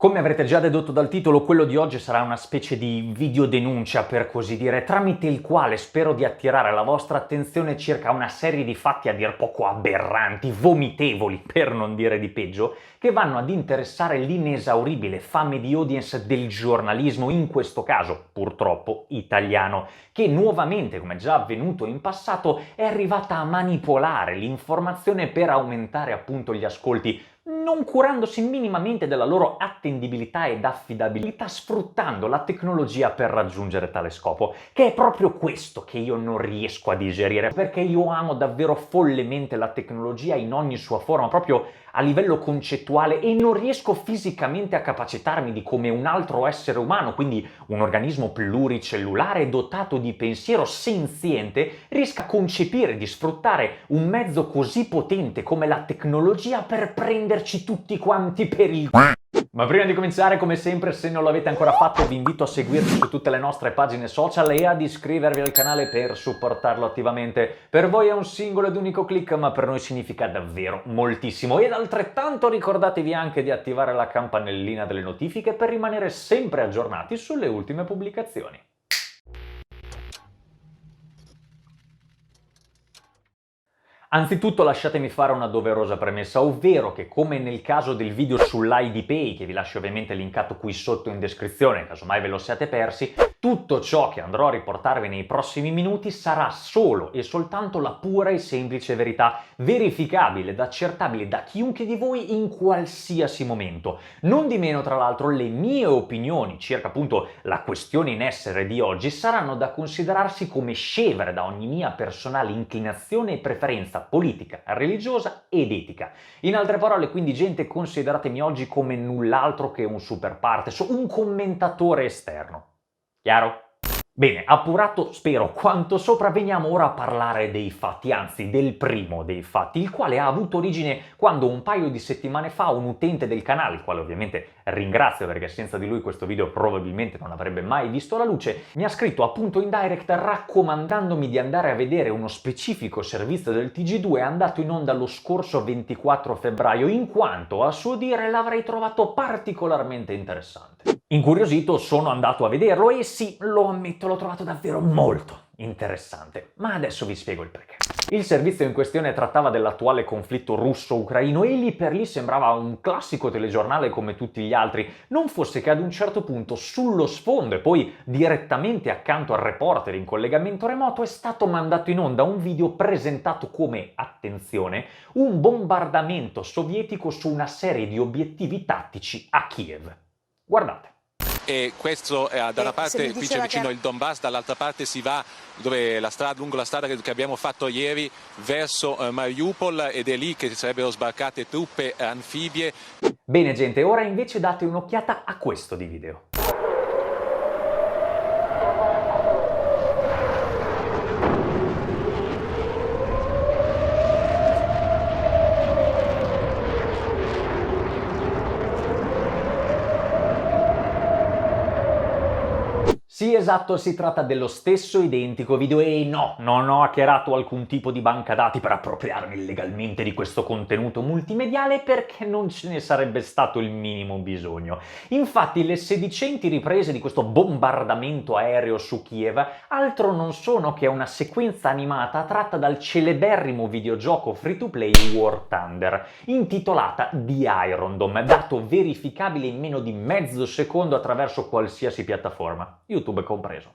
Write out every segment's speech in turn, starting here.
Come avrete già dedotto dal titolo, quello di oggi sarà una specie di videodenuncia, per così dire, tramite il quale spero di attirare la vostra attenzione circa una serie di fatti a dir poco aberranti, vomitevoli, per non dire di peggio, che vanno ad interessare l'inesauribile fame di audience del giornalismo, in questo caso, purtroppo, italiano, che nuovamente, come già avvenuto in passato, è arrivata a manipolare l'informazione per aumentare appunto gli ascolti, non curandosi minimamente della loro attendibilità ed affidabilità, sfruttando la tecnologia per raggiungere tale scopo, che è proprio questo che io non riesco a digerire, perché io amo davvero follemente la tecnologia in ogni sua forma, proprio a livello concettuale, e non riesco fisicamente a capacitarmi di come un altro essere umano, quindi un organismo pluricellulare dotato di pensiero senziente, riesca a concepire di sfruttare un mezzo così potente come la tecnologia per prenderci tutti quanti per il Ma prima di cominciare, come sempre, se non l'avete ancora fatto, vi invito a seguirci su tutte le nostre pagine social e ad iscrivervi al canale per supportarlo attivamente. Per voi è un singolo ed unico click, ma per noi significa davvero moltissimo. Ed altrettanto ricordatevi anche di attivare la campanellina delle notifiche per rimanere sempre aggiornati sulle ultime pubblicazioni. Anzitutto lasciatemi fare una doverosa premessa, ovvero che, come nel caso del video sull'IDPay, che vi lascio ovviamente linkato qui sotto in descrizione, casomai ve lo siate persi, tutto ciò che andrò a riportarvi nei prossimi minuti sarà solo e soltanto la pura e semplice verità, verificabile ed accertabile da chiunque di voi in qualsiasi momento. Non di meno, tra l'altro, le mie opinioni circa appunto la questione in essere di oggi saranno da considerarsi come scevre da ogni mia personale inclinazione e preferenza politica, religiosa ed etica. In altre parole, quindi, gente, consideratemi oggi come null'altro che un super partes, un commentatore esterno. Chiaro? Bene, appurato spero quanto sopra, veniamo ora a parlare dei fatti, anzi del primo dei fatti, il quale ha avuto origine quando un paio di settimane fa un utente del canale, il quale ovviamente ringrazio perché senza di lui questo video probabilmente non avrebbe mai visto la luce, mi ha scritto appunto in direct raccomandandomi di andare a vedere uno specifico servizio del TG2 andato in onda lo scorso 24 febbraio, in quanto a suo dire l'avrei trovato particolarmente interessante. Incuriosito sono andato a vederlo e sì, lo ammetto, l'ho trovato davvero molto interessante, ma adesso vi spiego il perché. Il servizio in questione trattava dell'attuale conflitto russo-ucraino e lì per lì sembrava un classico telegiornale come tutti gli altri, non fosse che ad un certo punto sullo sfondo e poi direttamente accanto al reporter in collegamento remoto è stato mandato in onda un video presentato come, attenzione, un bombardamento sovietico su una serie di obiettivi tattici a Kiev. Guardate. E questo da una parte qui c'è vicino il Donbass, dall'altra parte si va dove lungo la strada che abbiamo fatto ieri verso Mariupol, ed è lì che sarebbero sbarcate truppe anfibie. Bene gente, ora invece date un'occhiata a questo di video. Sì, esatto, si tratta dello stesso identico video e no, non ho hackerato alcun tipo di banca dati per appropriarmi illegalmente di questo contenuto multimediale perché non ce ne sarebbe stato il minimo bisogno. Infatti le sedicenti riprese di questo bombardamento aereo su Kiev altro non sono che una sequenza animata tratta dal celeberrimo videogioco free-to-play War Thunder, intitolata The Iron Dome, dato verificabile in meno di mezzo secondo attraverso qualsiasi piattaforma, YouTube compreso.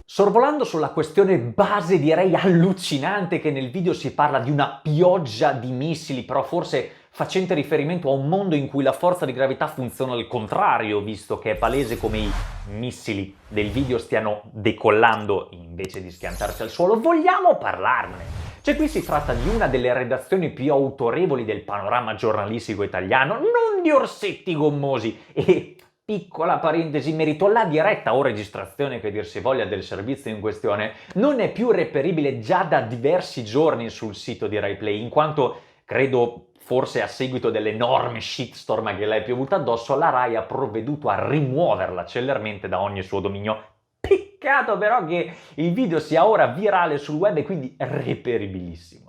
Sorvolando sulla questione base, direi allucinante che nel video si parla di una pioggia di missili, però forse facente riferimento a un mondo in cui la forza di gravità funziona al contrario, visto che è palese come i missili del video stiano decollando invece di schiantarsi al suolo. Vogliamo parlarne? Cioè, qui si tratta di una delle redazioni più autorevoli del panorama giornalistico italiano, non di orsetti gommosi, e piccola parentesi, in merito alla diretta o registrazione che dir si voglia del servizio in questione, non è più reperibile già da diversi giorni sul sito di RaiPlay, in quanto, credo forse a seguito dell'enorme shitstorm che le è piovuta addosso, la Rai ha provveduto a rimuoverla celermente da ogni suo dominio. Peccato però che il video sia ora virale sul web e quindi reperibilissimo.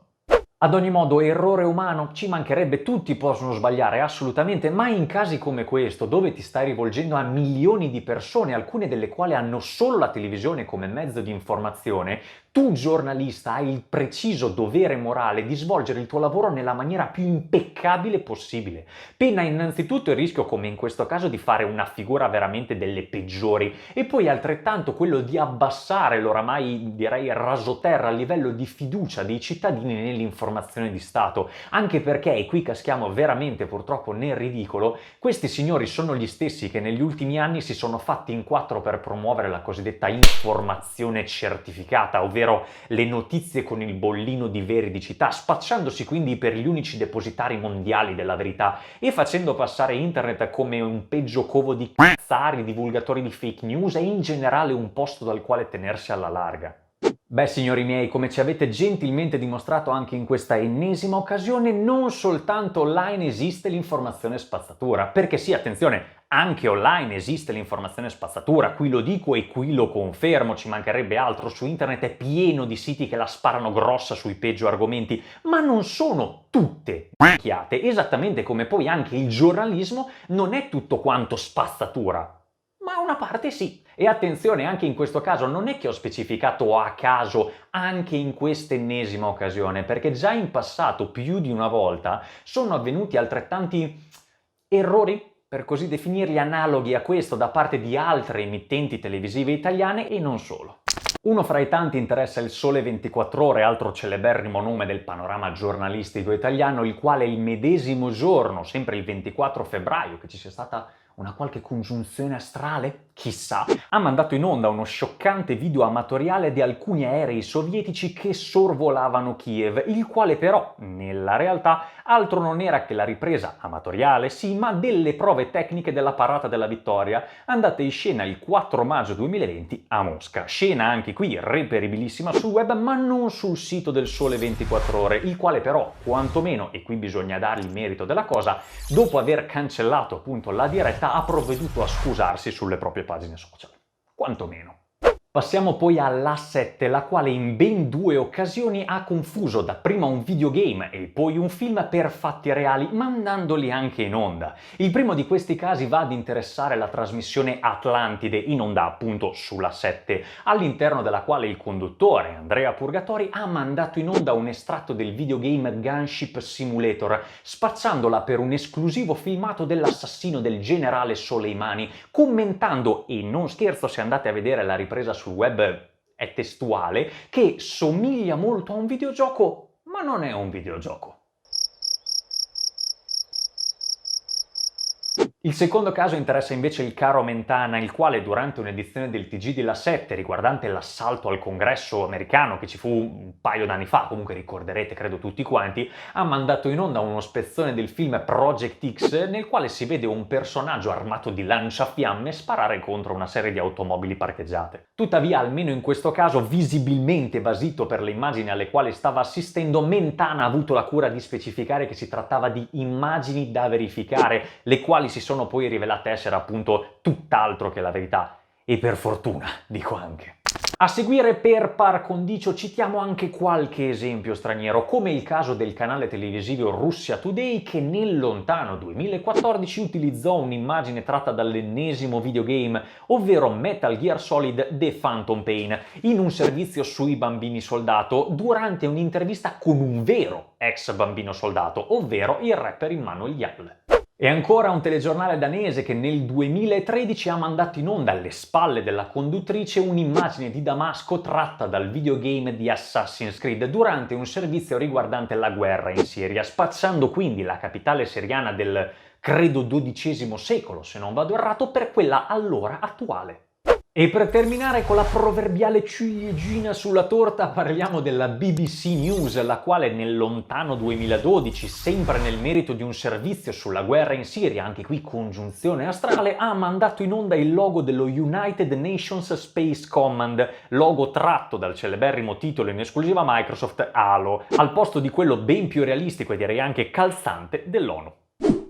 Ad ogni modo, errore umano, ci mancherebbe, tutti possono sbagliare, assolutamente, ma in casi come questo, dove ti stai rivolgendo a milioni di persone, alcune delle quali hanno solo la televisione come mezzo di informazione, tu giornalista hai il preciso dovere morale di svolgere il tuo lavoro nella maniera più impeccabile possibile. Pena innanzitutto il rischio, come in questo caso, di fare una figura veramente delle peggiori, e poi altrettanto quello di abbassare l'oramai, direi, rasoterra a livello di fiducia dei cittadini nell'informazione di Stato, anche perché, e qui caschiamo veramente purtroppo nel ridicolo, questi signori sono gli stessi che negli ultimi anni si sono fatti in quattro per promuovere la cosiddetta informazione certificata, ovvero le notizie con il bollino di veridicità, spacciandosi quindi per gli unici depositari mondiali della verità e facendo passare internet come un peggio covo di cazzari, divulgatori di fake news e in generale un posto dal quale tenersi alla larga. Beh, signori miei, come ci avete gentilmente dimostrato anche in questa ennesima occasione, non soltanto online esiste l'informazione spazzatura, perché sì, attenzione, anche online esiste l'informazione spazzatura, qui lo dico e qui lo confermo, ci mancherebbe altro, su internet è pieno di siti che la sparano grossa sui peggio argomenti, ma non sono tutte minchiate, esattamente come poi anche il giornalismo non è tutto quanto spazzatura. Ma una parte sì. E attenzione, anche in questo caso non è che ho specificato a caso anche in questa ennesima occasione, perché già in passato più di una volta sono avvenuti altrettanti errori, per così definirli, analoghi a questo da parte di altre emittenti televisive italiane e non solo. Uno fra i tanti interessa il Sole 24 Ore, altro celeberrimo nome del panorama giornalistico italiano, il quale il medesimo giorno, sempre il 24 febbraio, che ci sia stata una qualche congiunzione astrale? Chissà, ha mandato in onda uno scioccante video amatoriale di alcuni aerei sovietici che sorvolavano Kiev, il quale però, nella realtà, altro non era che la ripresa amatoriale, sì, ma delle prove tecniche della parata della vittoria, andata in scena il 4 maggio 2020 a Mosca. Scena anche qui reperibilissima sul web, ma non sul sito del Sole 24 Ore, il quale però, quantomeno, e qui bisogna dargli il merito della cosa, dopo aver cancellato appunto la diretta, ha provveduto a scusarsi sulle proprie pagine social, quantomeno. Passiamo poi alla 7, la quale in ben due occasioni ha confuso dapprima un videogame e poi un film per fatti reali, mandandoli anche in onda. Il primo di questi casi va ad interessare la trasmissione Atlantide, in onda appunto sulla 7, all'interno della quale il conduttore, Andrea Purgatori, ha mandato in onda un estratto del videogame Gunship Simulator, spacciandola per un esclusivo filmato dell'assassino del generale Soleimani, commentando, e non scherzo se andate a vedere la ripresa sul web è testuale, che somiglia molto a un videogioco, ma non è un videogioco. Il secondo caso interessa invece il caro Mentana, il quale durante un'edizione del TG della 7 riguardante l'assalto al congresso americano che ci fu un paio d'anni fa, comunque ricorderete credo tutti quanti, ha mandato in onda uno spezzone del film Project X nel quale si vede un personaggio armato di lanciafiamme sparare contro una serie di automobili parcheggiate. Tuttavia, almeno in questo caso, visibilmente basito per le immagini alle quali stava assistendo, Mentana ha avuto la cura di specificare che si trattava di immagini da verificare, le quali si sono poi rivelate essere appunto tutt'altro che la verità. E per fortuna, dico anche. A seguire, per par condicio, citiamo anche qualche esempio straniero, come il caso del canale televisivo Russia Today che nel lontano 2014 utilizzò un'immagine tratta dall'ennesimo videogame, ovvero Metal Gear Solid The Phantom Pain, in un servizio sui bambini soldato, durante un'intervista con un vero ex bambino soldato, ovvero il rapper Immanuel Jal. E ancora un telegiornale danese che nel 2013 ha mandato in onda alle spalle della conduttrice un'immagine di Damasco tratta dal videogame di Assassin's Creed durante un servizio riguardante la guerra in Siria, spacciando quindi la capitale siriana del, credo, XII secolo, se non vado errato, per quella allora attuale. E per terminare con la proverbiale ciliegina sulla torta parliamo della BBC News, la quale nel lontano 2012, sempre nel merito di un servizio sulla guerra in Siria, anche qui congiunzione astrale, ha mandato in onda il logo dello United Nations Space Command, logo tratto dal celeberrimo titolo in esclusiva Microsoft Halo, al posto di quello ben più realistico e direi anche calzante dell'ONU.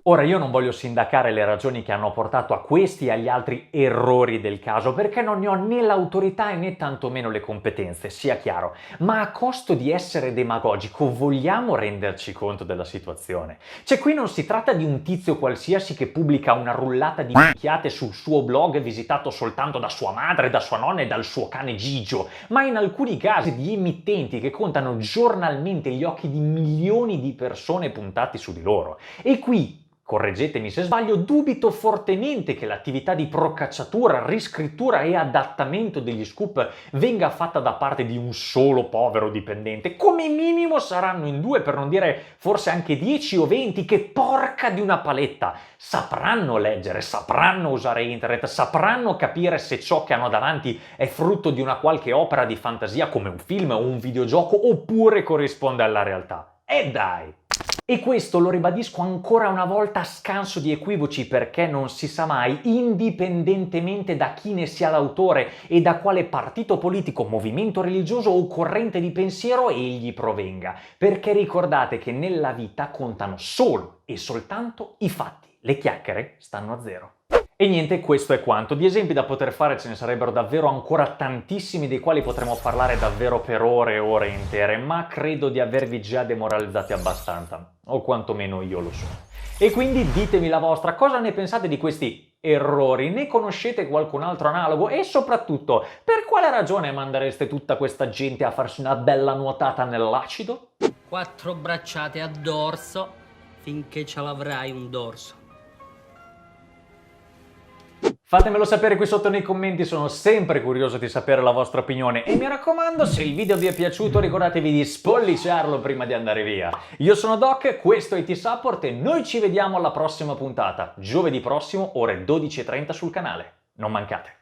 Ora, io non voglio sindacare le ragioni che hanno portato a questi e agli altri errori del caso, perché non ne ho né l'autorità e né tantomeno le competenze, sia chiaro, ma a costo di essere demagogico vogliamo renderci conto della situazione. Cioè, qui non si tratta di un tizio qualsiasi che pubblica una rullata di minchiate sul suo blog visitato soltanto da sua madre, da sua nonna e dal suo cane Gigio, ma in alcuni casi di emittenti che contano giornalmente gli occhi di milioni di persone puntati su di loro. E qui, correggetemi se sbaglio, dubito fortemente che l'attività di procacciatura, riscrittura e adattamento degli scoop venga fatta da parte di un solo povero dipendente. Come minimo saranno in 2, per non dire forse anche 10 o 20, che porca di una paletta sapranno leggere, sapranno usare internet, sapranno capire se ciò che hanno davanti è frutto di una qualche opera di fantasia come un film o un videogioco oppure corrisponde alla realtà. E dai! E questo lo ribadisco ancora una volta a scanso di equivoci, perché non si sa mai, indipendentemente da chi ne sia l'autore e da quale partito politico, movimento religioso o corrente di pensiero egli provenga. Perché ricordate che nella vita contano solo e soltanto i fatti. Le chiacchiere stanno a zero. E niente, questo è quanto. Di esempi da poter fare ce ne sarebbero davvero ancora tantissimi, dei quali potremmo parlare davvero per ore e ore intere, ma credo di avervi già demoralizzati abbastanza, o quantomeno io lo sono. E quindi ditemi la vostra, cosa ne pensate di questi errori? Ne conoscete qualcun altro analogo? E soprattutto, per quale ragione mandereste tutta questa gente a farsi una bella nuotata nell'acido? 4 bracciate a dorso finché ce l'avrai un dorso. Fatemelo sapere qui sotto nei commenti, sono sempre curioso di sapere la vostra opinione e mi raccomando, se il video vi è piaciuto ricordatevi di spolliciarlo prima di andare via. Io sono Doc, questo è IT Support e noi ci vediamo alla prossima puntata, giovedì prossimo, ore 12:30 sul canale. Non mancate!